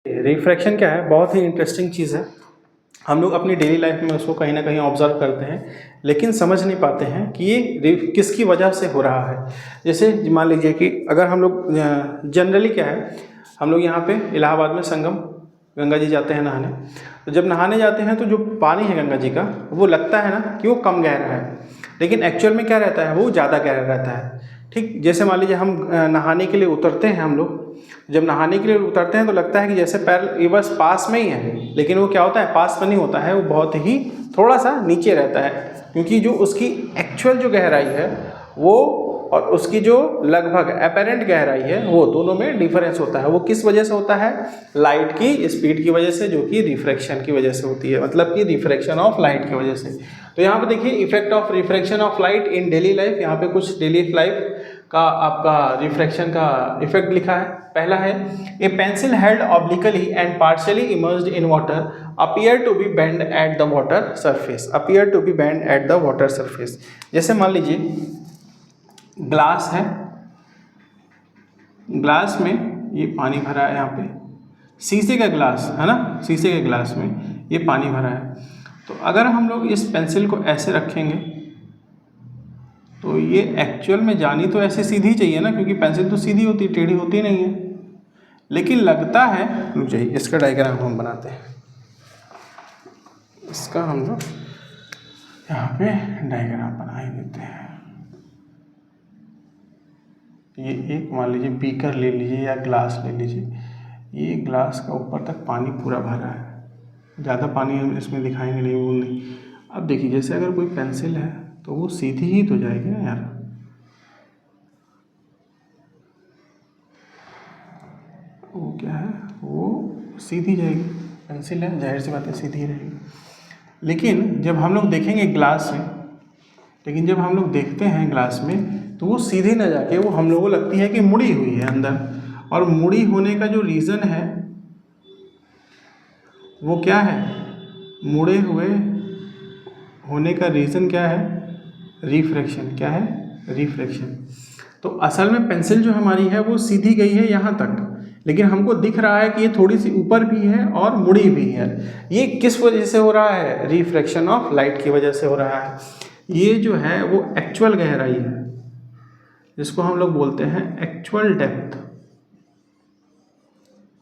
Refraction क्या है, बहुत ही इंटरेस्टिंग चीज़ है। हम लोग अपनी डेली लाइफ में उसको कहीं ना कहीं ऑब्जर्व करते हैं, लेकिन समझ नहीं पाते हैं कि ये किसकी वजह से हो रहा है। जैसे मान लीजिए कि अगर हम लोग जनरली क्या है, हम लोग यहाँ पे इलाहाबाद में संगम गंगा जी जाते हैं नहाने। तो जब नहाने जाते हैं तो जो पानी है गंगा जी का, वो लगता है ना कि वो कम गहरा है, लेकिन एक्चुअल में क्या रहता है, वो ज़्यादा गहरा रहता है। ठीक जैसे मान लीजिए हम नहाने के लिए उतरते हैं, हम लोग जब नहाने के लिए उतरते हैं तो लगता है कि जैसे पैर ये बस पास में ही है, लेकिन वो क्या होता है, पास में नहीं होता है, वो बहुत ही थोड़ा सा नीचे रहता है। क्योंकि जो उसकी एक्चुअल जो गहराई है वो और उसकी जो लगभग अपेरेंट गहराई है, वो दोनों में डिफरेंस होता है। वो किस वजह से होता है, लाइट की स्पीड की वजह से, जो कि रिफ्रैक्शन की वजह से होती है, मतलब कि रिफ्रैक्शन ऑफ लाइट की वजह से। तो यहाँ पे देखिए effect of refraction of light in daily life. यहाँ पे कुछ डेली लाइफ का आपका रिफ्रैक्शन का इफेक्ट लिखा है। पहला है, a pencil held obliquely and partially immersed in water appear to be bend at the water surface, appear to be bend at the water surface. जैसे मान लीजिए ग्लास है, ग्लास में ये पानी भरा है, यहाँ पे शीशे का ग्लास है ना, शीशे के ग्लास में ये पानी भरा है। तो अगर हम लोग इस पेंसिल को ऐसे रखेंगे तो ये एक्चुअल में जानी तो ऐसे सीधी चाहिए ना, क्योंकि पेंसिल तो सीधी होती है, टेढ़ी होती नहीं है। लेकिन लगता है, रुक जाइए, इसका डायग्राम हम बनाते हैं, इसका हम लोग यहाँ पे डायग्राम बना ही देते हैं। ये एक मान लीजिए बीकर ले लीजिए या ग्लास ले लीजिए, ये ग्लास का ऊपर तक पानी पूरा भरा है, ज़्यादा पानी हम इसमें दिखाएंगे नहीं, वो नहीं। अब देखिए जैसे अगर कोई पेंसिल है तो वो सीधी ही तो जाएगी ना यार, वो क्या है, वो सीधी जाएगी, पेंसिल है, जाहिर सी बात है सीधी रहेगी। लेकिन जब हम लोग देखेंगे ग्लास में, लेकिन जब हम लोग देखते हैं ग्लास में तो वो सीधी ना जाके वो हम लोगों को लगती है कि मुड़ी हुई है अंदर। और मुड़ी होने का जो रीज़न है वो क्या है, मुड़े हुए होने का रीज़न क्या है, रिफ्रैक्शन। क्या है, रिफ्रैक्शन। तो असल में पेंसिल जो हमारी है वो सीधी गई है यहाँ तक, लेकिन हमको दिख रहा है कि ये थोड़ी सी ऊपर भी है और मुड़ी भी है। ये किस वजह से हो रहा है, रिफ्रैक्शन ऑफ लाइट की वजह से हो रहा है। ये जो है वो एक्चुअल गहराई है, जिसको हम लोग बोलते हैं एक्चुअल डेप्थ,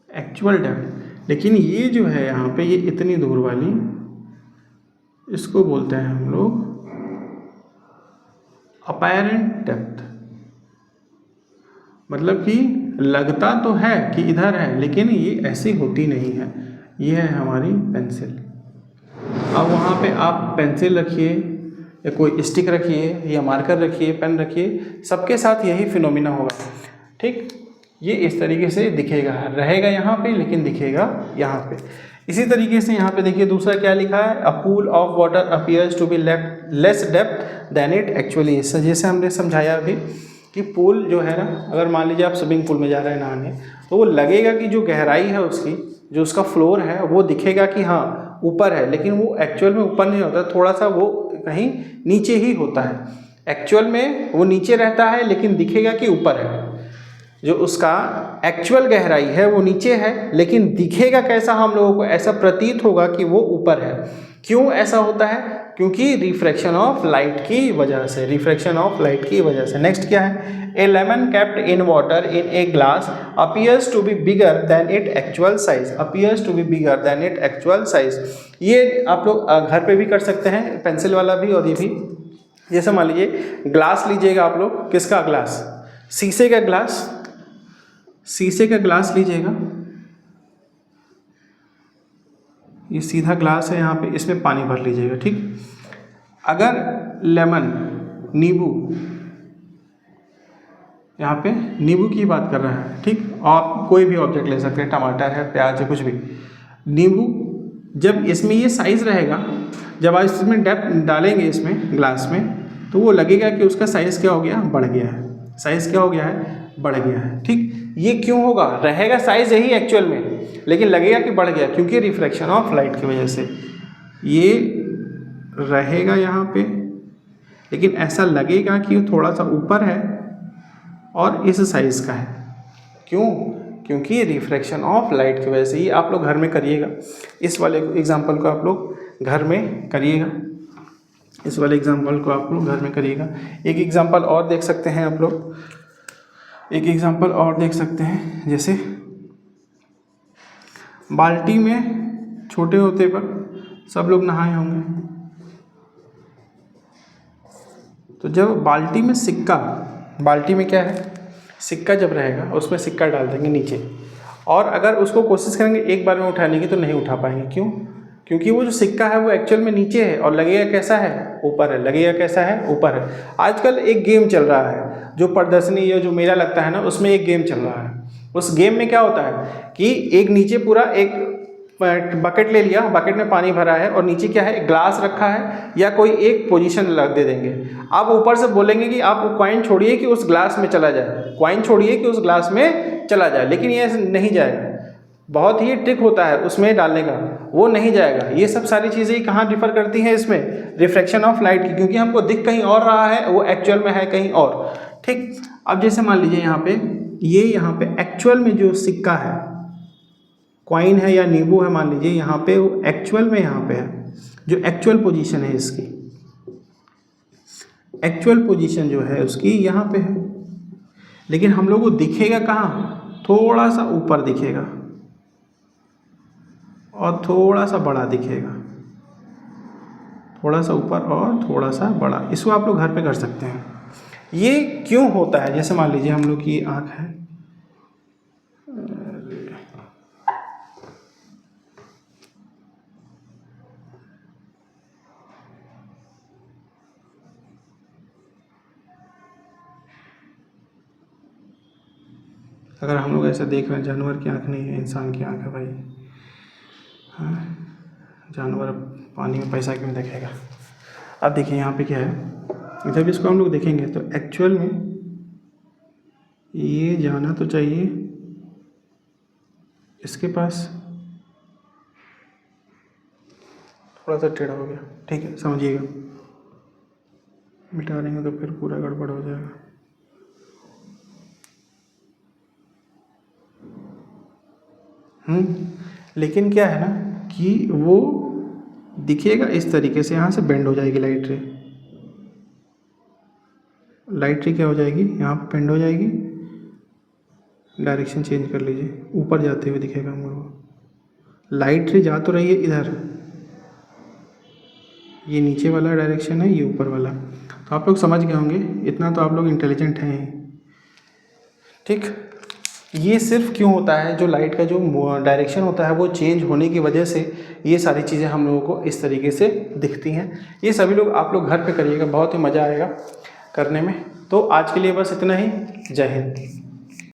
एक्चुअल डेप्थ। लेकिन ये जो है यहाँ पे ये इतनी दूर वाली, इसको बोलते हैं हम लोग अपैरेंट डेप्थ। मतलब कि लगता तो है कि इधर है, लेकिन ये ऐसी होती नहीं है। ये है हमारी पेंसिल। अब वहाँ पे आप पेंसिल रखिए या कोई स्टिक रखिए या मार्कर रखिए, पेन रखिए, सबके साथ यही फिनोमिना होगा। ठीक, ये इस तरीके से दिखेगा, रहेगा यहाँ पे लेकिन दिखेगा यहाँ पे। इसी तरीके से यहाँ पे देखिए दूसरा क्या लिखा है, a pool of water appears to be less depth than it actually is. जैसे हमने समझाया अभी कि पूल जो है ना, अगर मान लीजिए आप स्विमिंग पूल में जा रहे हैं नहाने, तो वो लगेगा कि जो गहराई है उसकी, जो उसका फ्लोर है, वो दिखेगा कि हाँ ऊपर है, लेकिन वो एक्चुअल में ऊपर नहीं होता, थोड़ा सा वो कहीं नीचे ही होता है। एक्चुअल में वो नीचे रहता है लेकिन दिखेगा कि ऊपर है। जो उसका एक्चुअल गहराई है वो नीचे है, लेकिन दिखेगा कैसा, हम लोगों को ऐसा प्रतीत होगा कि वो ऊपर है। क्यों ऐसा होता है, क्योंकि रिफ्रैक्शन ऑफ लाइट की वजह से, रिफ्रैक्शन ऑफ लाइट की वजह से। नेक्स्ट क्या है, a lemon kept in water in a glass appears to be bigger than it actual size, appears to be bigger than it actual size. ये आप लोग घर पे भी कर सकते हैं, पेंसिल वाला भी और ये भी। जैसे मान लीजिए ग्लास लीजिएगा आप लोग, किसका ग्लास, शीशे का ग्लास, शीशे का ग्लास लीजिएगा, ये सीधा ग्लास है, यहाँ पे इसमें पानी भर लीजिएगा। ठीक, अगर लेमन, नींबू, यहाँ पे नींबू की बात कर रहा है, ठीक, आप कोई भी ऑब्जेक्ट ले सकते हैं, टमाटर है, प्याज है, कुछ भी। नींबू जब इसमें ये साइज़ रहेगा, जब आप इसमें डेप्थ डालेंगे इसमें ग्लास में, तो वो लगेगा कि उसका साइज़ क्या हो गया, बढ़ गया है। साइज़ क्या हो गया है, बढ़ गया है। ठीक, ये क्यों होगा, रहेगा साइज़ यही एक्चुअल में, लेकिन लगेगा कि बढ़ गया, क्योंकि रिफ्रैक्शन ऑफ लाइट की वजह से। ये रहेगा यहाँ पे, लेकिन ऐसा लगेगा कि थोड़ा सा ऊपर है और इस साइज़ का है। क्यों, क्योंकि ये रिफ्रैक्शन ऑफ लाइट की वजह से। ये आप लोग घर में करिएगा, इस वाले एग्जाम्पल को आप लोग घर में करिएगा, इस वाले एग्जाम्पल को आप लोग घर में करिएगा। एक एग्जाम्पल और देख सकते हैं आप लोग, एक एग्जाम्पल और देख सकते हैं, जैसे बाल्टी में छोटे होते पर सब लोग नहाए होंगे, तो जब बाल्टी में सिक्का, बाल्टी में क्या है, सिक्का जब रहेगा उसमें सिक्का डाल देंगे नीचे, और अगर उसको कोशिश करेंगे एक बार में उठाने की तो नहीं उठा पाएंगे। क्यों? क्योंकि वो जो सिक्का है वो एक्चुअल में नीचे है और लगेगा कैसा है, ऊपर है, लगेगा कैसा है, ऊपर है। आजकल एक गेम चल रहा है जो प्रदर्शनी या जो मेला लगता है ना, उसमें एक गेम चल रहा है। उस गेम में क्या होता है कि एक नीचे पूरा एक बकेट ले लिया, बकेट में पानी भरा है और नीचे क्या है, एक ग्लास रखा है या कोई एक पोजीशन लग दे देंगे। आप ऊपर से बोलेंगे कि आप कॉइन छोड़िए कि उस ग्लास में चला जाए, कॉइन छोड़िए कि उस ग्लास में चला जाए, लेकिन ये नहीं जाएगा। बहुत ही ट्रिक होता है उसमें डालने का, वो नहीं जाएगा। ये सब सारी चीज़ें कहाँ डिफर करती हैं, इसमें रिफ्रैक्शन ऑफ लाइट की, क्योंकि हमको दिख कहीं और रहा है, वो एक्चुअल में है कहीं और। ठीक, अब जैसे मान लीजिए यहाँ पे, ये यहाँ पे एक्चुअल में जो सिक्का है, कॉइन है या नींबू है, मान लीजिए यहाँ पे वो एक्चुअल में यहाँ पे है, जो एक्चुअल पोजीशन है इसकी, एक्चुअल पोजीशन जो है उसकी यहाँ पे है, लेकिन हम लोग को दिखेगा कहाँ, थोड़ा सा ऊपर दिखेगा और थोड़ा सा बड़ा दिखेगा, थोड़ा सा ऊपर और थोड़ा सा बड़ा। इसको आप लोग घर पे कर सकते हैं। ये क्यों होता है, जैसे मान लीजिए हम लोग की आँख है, अगर हम लोग ऐसा देख रहे हैं, जानवर की आँख नहीं है, इंसान की आँख है भाई। हाँ, जानवर पानी में पैसा क्यों देखेगा। अब देखिए यहाँ पे क्या है, जब इसको हम लोग देखेंगे तो एक्चुअल में ये जाना तो चाहिए इसके पास, थोड़ा सा टेढ़ा हो गया, ठीक है, समझिएगा, मिटा देंगे तो फिर पूरा गड़बड़ हो जाएगा। लेकिन क्या है ना कि वो दिखेगा इस तरीके से, यहाँ से बेंड हो जाएगी लाइट रे, लाइट रे क्या हो जाएगी, यहाँ पर बेंड हो जाएगी, डायरेक्शन चेंज कर लीजिए, ऊपर जाते हुए दिखेगा हम लोगों को। लाइट रे जा तो रही है इधर, ये नीचे वाला डायरेक्शन है, ये ऊपर वाला। तो आप लोग समझ गए होंगे, इतना तो आप लोग इंटेलिजेंट हैं। ठीक, ये सिर्फ क्यों होता है, जो लाइट का जो डायरेक्शन होता है वो चेंज होने की वजह से ये सारी चीज़ें हम लोगों को इस तरीके से दिखती हैं। ये सभी लोग आप लोग घर पे करिएगा, बहुत ही मज़ा आएगा करने में। तो आज के लिए बस इतना ही, जय हिंद।